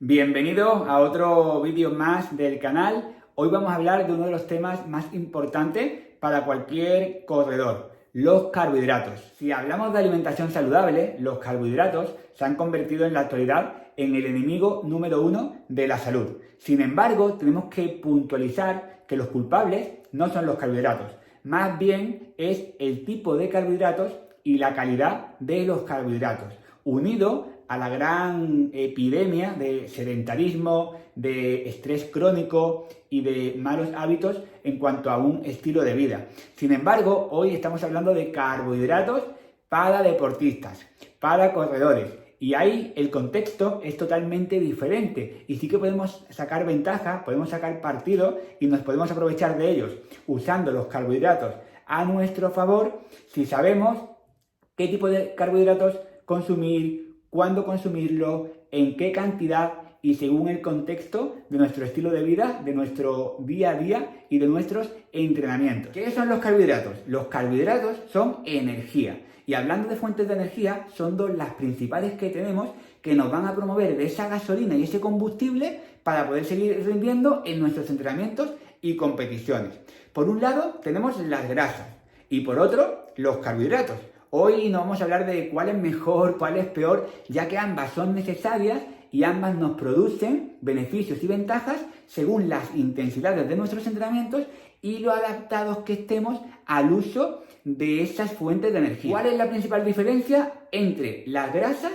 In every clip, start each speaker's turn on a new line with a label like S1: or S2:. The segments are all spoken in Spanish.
S1: Bienvenido a otro vídeo más del canal. Hoy vamos a hablar de uno de los temas más importantes para cualquier corredor, los carbohidratos. Si hablamos de alimentación saludable, los carbohidratos se han convertido en la actualidad en el enemigo número uno de la salud. Sin embargo, tenemos que puntualizar que los culpables no son los carbohidratos, más bien es el tipo de carbohidratos y la calidad de los carbohidratos, unido a la gran epidemia de sedentarismo, de estrés crónico y de malos hábitos en cuanto a un estilo de vida. Sin embargo, hoy estamos hablando de carbohidratos para deportistas, para corredores. Y ahí el contexto es totalmente diferente y sí que podemos sacar ventaja, podemos sacar partido y nos podemos aprovechar de ellos usando los carbohidratos a nuestro favor si sabemos qué tipo de carbohidratos consumir, cuándo consumirlo, en qué cantidad y según el contexto de nuestro estilo de vida, de nuestro día a día y de nuestros entrenamientos. ¿Qué son los carbohidratos? Los carbohidratos son energía. Y hablando de fuentes de energía, son dos las principales que tenemos que nos van a promover de esa gasolina y ese combustible para poder seguir rindiendo en nuestros entrenamientos y competiciones. Por un lado, tenemos las grasas y por otro, los carbohidratos. Hoy no vamos a hablar de cuál es mejor, cuál es peor, ya que ambas son necesarias y ambas nos producen beneficios y ventajas según las intensidades de nuestros entrenamientos y lo adaptados que estemos al uso de esas fuentes de energía. ¿Cuál es la principal diferencia entre las grasas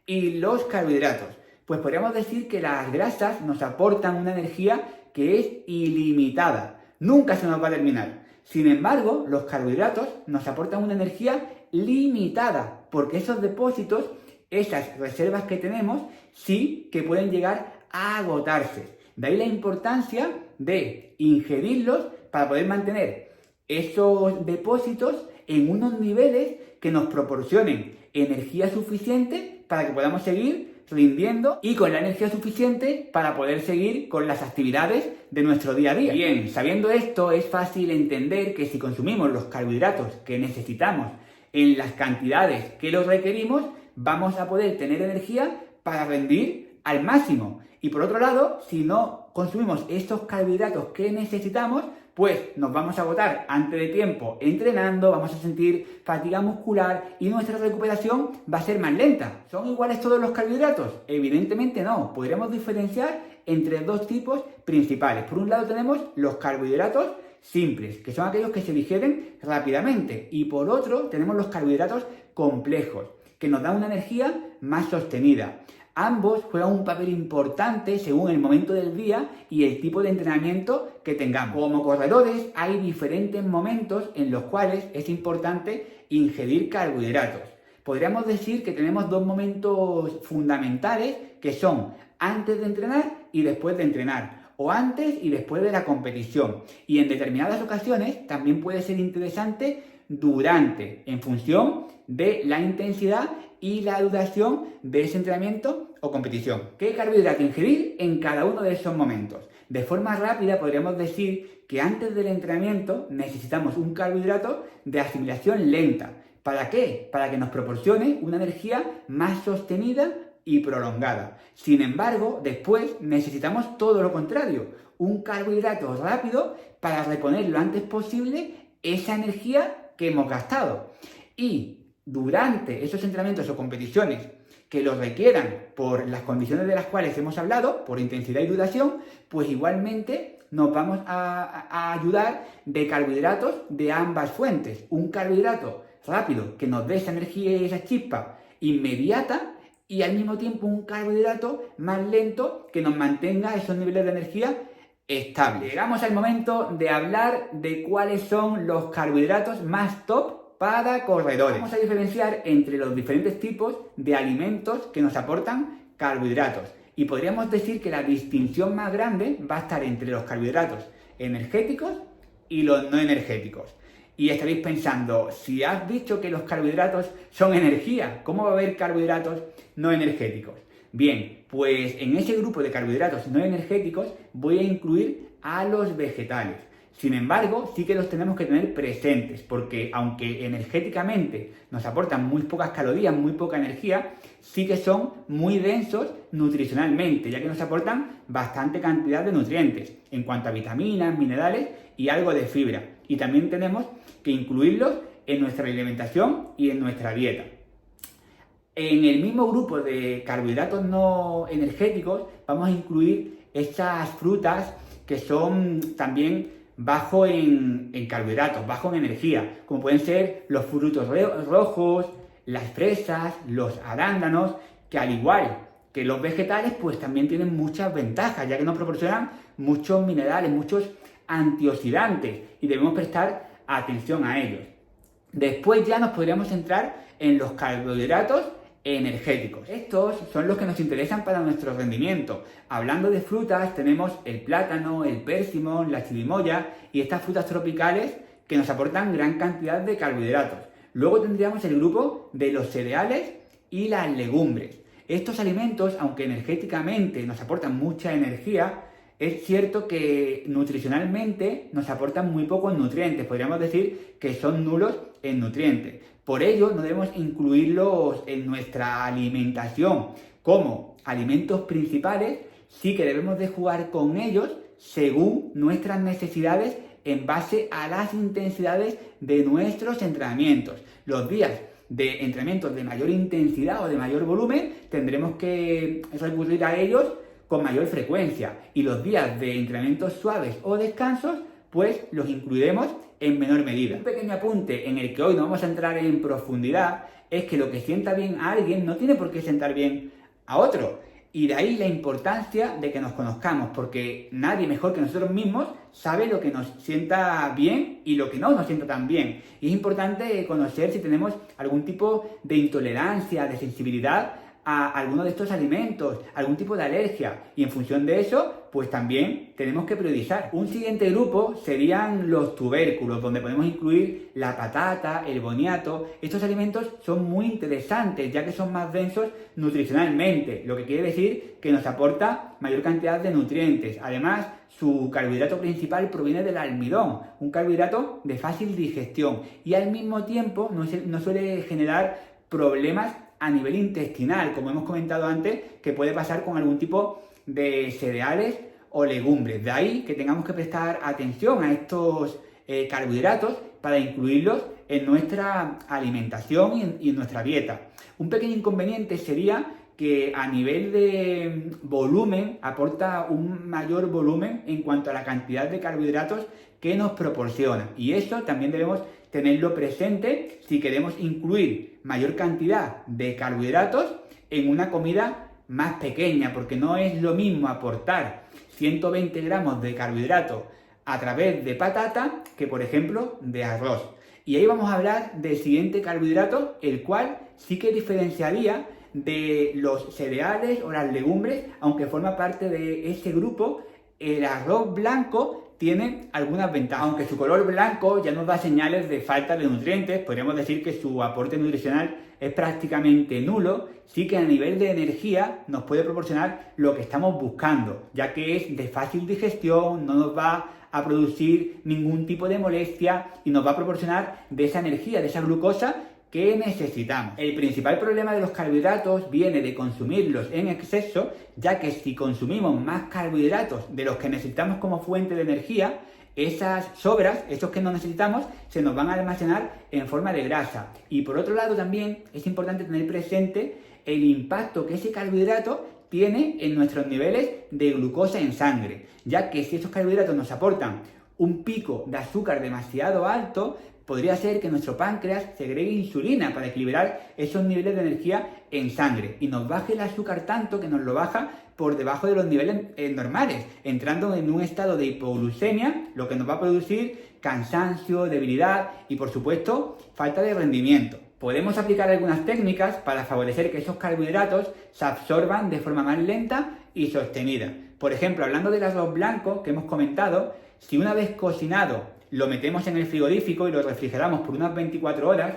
S1: y los carbohidratos? Pues podríamos decir que las grasas nos aportan una energía que es ilimitada, nunca se nos va a terminar. Sin embargo, los carbohidratos nos aportan una energía limitada, porque esos depósitos, esas reservas que tenemos, sí que pueden llegar a agotarse. De ahí la importancia de ingerirlos para poder mantener esos depósitos en unos niveles que nos proporcionen energía suficiente para que podamos seguir rindiendo y con la energía suficiente para poder seguir con las actividades de nuestro día a día. Bien, sabiendo esto, es fácil entender que si consumimos los carbohidratos que necesitamos en las cantidades que los requerimos, vamos a poder tener energía para rendir al máximo. Y por otro lado, si no consumimos estos carbohidratos que necesitamos, pues nos vamos a agotar antes de tiempo entrenando, vamos a sentir fatiga muscular y nuestra recuperación va a ser más lenta. ¿Son iguales todos los carbohidratos? Evidentemente no. Podríamos diferenciar entre dos tipos principales. Por un lado tenemos los carbohidratos simples, que son aquellos que se digieren rápidamente. Y por otro tenemos los carbohidratos complejos, que nos dan una energía más sostenida. Ambos juegan un papel importante según el momento del día y el tipo de entrenamiento que tengamos. Como corredores hay diferentes momentos en los cuales es importante ingerir carbohidratos. Podríamos decir que tenemos dos momentos fundamentales que son antes de entrenar y después de entrenar, o antes y después de la competición. Y en determinadas ocasiones también puede ser interesante durante, en función de la intensidad y la duración de ese entrenamiento o competición. ¿Qué carbohidrato ingerir en cada uno de esos momentos? De forma rápida podríamos decir que antes del entrenamiento necesitamos un carbohidrato de asimilación lenta. ¿Para qué? Para que nos proporcione una energía más sostenida y prolongada. Sin embargo, después necesitamos todo lo contrario, un carbohidrato rápido para reponer lo antes posible esa energía que hemos gastado. Y durante esos entrenamientos o competiciones que los requieran por las condiciones de las cuales hemos hablado, por intensidad y duración, pues igualmente nos vamos a ayudar de carbohidratos de ambas fuentes. Un carbohidrato rápido que nos dé esa energía y esa chispa inmediata y al mismo tiempo un carbohidrato más lento que nos mantenga esos niveles de energía estables. Llegamos al momento de hablar de cuáles son los carbohidratos más top para corredores. Vamos a diferenciar entre los diferentes tipos de alimentos que nos aportan carbohidratos. Y podríamos decir que la distinción más grande va a estar entre los carbohidratos energéticos y los no energéticos. Y estaréis pensando, si has dicho que los carbohidratos son energía, ¿cómo va a haber carbohidratos no energéticos? Bien, pues en ese grupo de carbohidratos no energéticos voy a incluir a los vegetales. Sin embargo, sí que los tenemos que tener presentes, porque aunque energéticamente nos aportan muy pocas calorías, muy poca energía, sí que son muy densos nutricionalmente, ya que nos aportan bastante cantidad de nutrientes en cuanto a vitaminas, minerales y algo de fibra. Y también tenemos que incluirlos en nuestra alimentación y en nuestra dieta. En el mismo grupo de carbohidratos no energéticos vamos a incluir esas frutas que son también bajo en carbohidratos, bajo en energía, como pueden ser los frutos rojos, las fresas, los arándanos, que al igual que los vegetales, pues también tienen muchas ventajas, ya que nos proporcionan muchos minerales, muchos antioxidantes, y debemos prestar atención a ellos. Después ya nos podríamos centrar en los carbohidratos energéticos. Estos son los que nos interesan para nuestro rendimiento. Hablando de frutas, tenemos el plátano, el pérsimo, la chirimoya y estas frutas tropicales que nos aportan gran cantidad de carbohidratos. Luego tendríamos el grupo de los cereales y las legumbres. Estos alimentos, aunque energéticamente nos aportan mucha energía, es cierto que nutricionalmente nos aportan muy pocos nutrientes. Podríamos decir que son nulos en nutrientes. Por ello, no debemos incluirlos en nuestra alimentación como alimentos principales. Sí que debemos de jugar con ellos según nuestras necesidades en base a las intensidades de nuestros entrenamientos. Los días de entrenamientos de mayor intensidad o de mayor volumen tendremos que recurrir a ellos con mayor frecuencia, y los días de entrenamientos suaves o descansos pues los incluiremos en menor medida. Un pequeño apunte en el que hoy no vamos a entrar en profundidad es que lo que sienta bien a alguien no tiene por qué sentar bien a otro, y de ahí la importancia de que nos conozcamos, porque nadie mejor que nosotros mismos sabe lo que nos sienta bien y lo que no nos sienta tan bien. Y es importante conocer si tenemos algún tipo de intolerancia, de sensibilidad a alguno de estos alimentos, algún tipo de alergia, y en función de eso, pues también tenemos que priorizar. Un siguiente grupo serían los tubérculos, donde podemos incluir la patata, el boniato. Estos alimentos son muy interesantes, ya que son más densos nutricionalmente, lo que quiere decir que nos aporta mayor cantidad de nutrientes. Además, su carbohidrato principal proviene del almidón, un carbohidrato de fácil digestión, y al mismo tiempo no suele generar problemas a nivel intestinal, como hemos comentado antes, que puede pasar con algún tipo de cereales o legumbres. De ahí que tengamos que prestar atención a estos carbohidratos para incluirlos en nuestra alimentación y en nuestra dieta. Un pequeño inconveniente sería que a nivel de volumen aporta un mayor volumen en cuanto a la cantidad de carbohidratos que nos proporciona, y eso también debemos tenerlo presente si queremos incluir mayor cantidad de carbohidratos en una comida más pequeña, porque no es lo mismo aportar 120 gramos de carbohidratos a través de patata que, por ejemplo, de arroz. Y ahí vamos a hablar del siguiente carbohidrato, el cual sí que diferenciaría de los cereales o las legumbres, aunque forma parte de ese grupo. El arroz blanco tiene algunas ventajas. Aunque su color blanco ya nos da señales de falta de nutrientes, podríamos decir que su aporte nutricional es prácticamente nulo. Sí que a nivel de energía nos puede proporcionar lo que estamos buscando, ya que es de fácil digestión, no nos va a producir ningún tipo de molestia y nos va a proporcionar de esa energía, de esa glucosa que necesitamos. El principal problema de los carbohidratos viene de consumirlos en exceso, ya que si consumimos más carbohidratos de los que necesitamos como fuente de energía, esas sobras, esos que no necesitamos, se nos van a almacenar en forma de grasa. Y por otro lado también es importante tener presente el impacto que ese carbohidrato tiene en nuestros niveles de glucosa en sangre, ya que si esos carbohidratos nos aportan un pico de azúcar demasiado alto, podría ser que nuestro páncreas segregue insulina para equilibrar esos niveles de energía en sangre y nos baje el azúcar tanto que nos lo baja por debajo de los niveles normales, entrando en un estado de hipoglucemia, lo que nos va a producir cansancio, debilidad y, por supuesto, falta de rendimiento. Podemos aplicar algunas técnicas para favorecer que esos carbohidratos se absorban de forma más lenta y sostenida. Por ejemplo, hablando del arroz blanco que hemos comentado, si una vez cocinado lo metemos en el frigorífico y lo refrigeramos por unas 24 horas,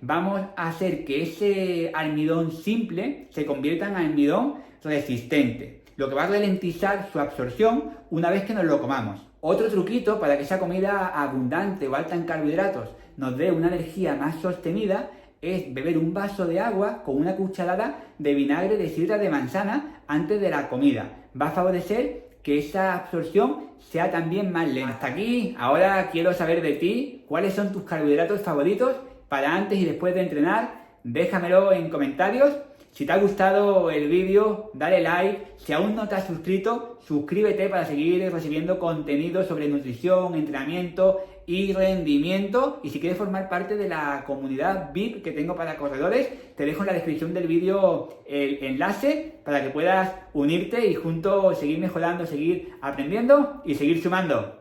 S1: vamos a hacer que ese almidón simple se convierta en almidón resistente, lo que va a ralentizar su absorción una vez que nos lo comamos. Otro truquito para que esa comida abundante o alta en carbohidratos nos dé una energía más sostenida es beber un vaso de agua con una cucharada de vinagre de sidra de manzana antes de la comida. Va a favorecer que esa absorción sea también más lenta. Hasta aquí, ahora quiero saber de ti cuáles son tus carbohidratos favoritos para antes y después de entrenar. Déjamelo en comentarios. Si te ha gustado el vídeo, dale like. Si aún no te has suscrito, suscríbete para seguir recibiendo contenido sobre nutrición, entrenamiento y rendimiento. Y si quieres formar parte de la comunidad VIP que tengo para corredores, te dejo en la descripción del vídeo el enlace para que puedas unirte y juntos seguir mejorando, seguir aprendiendo y seguir sumando.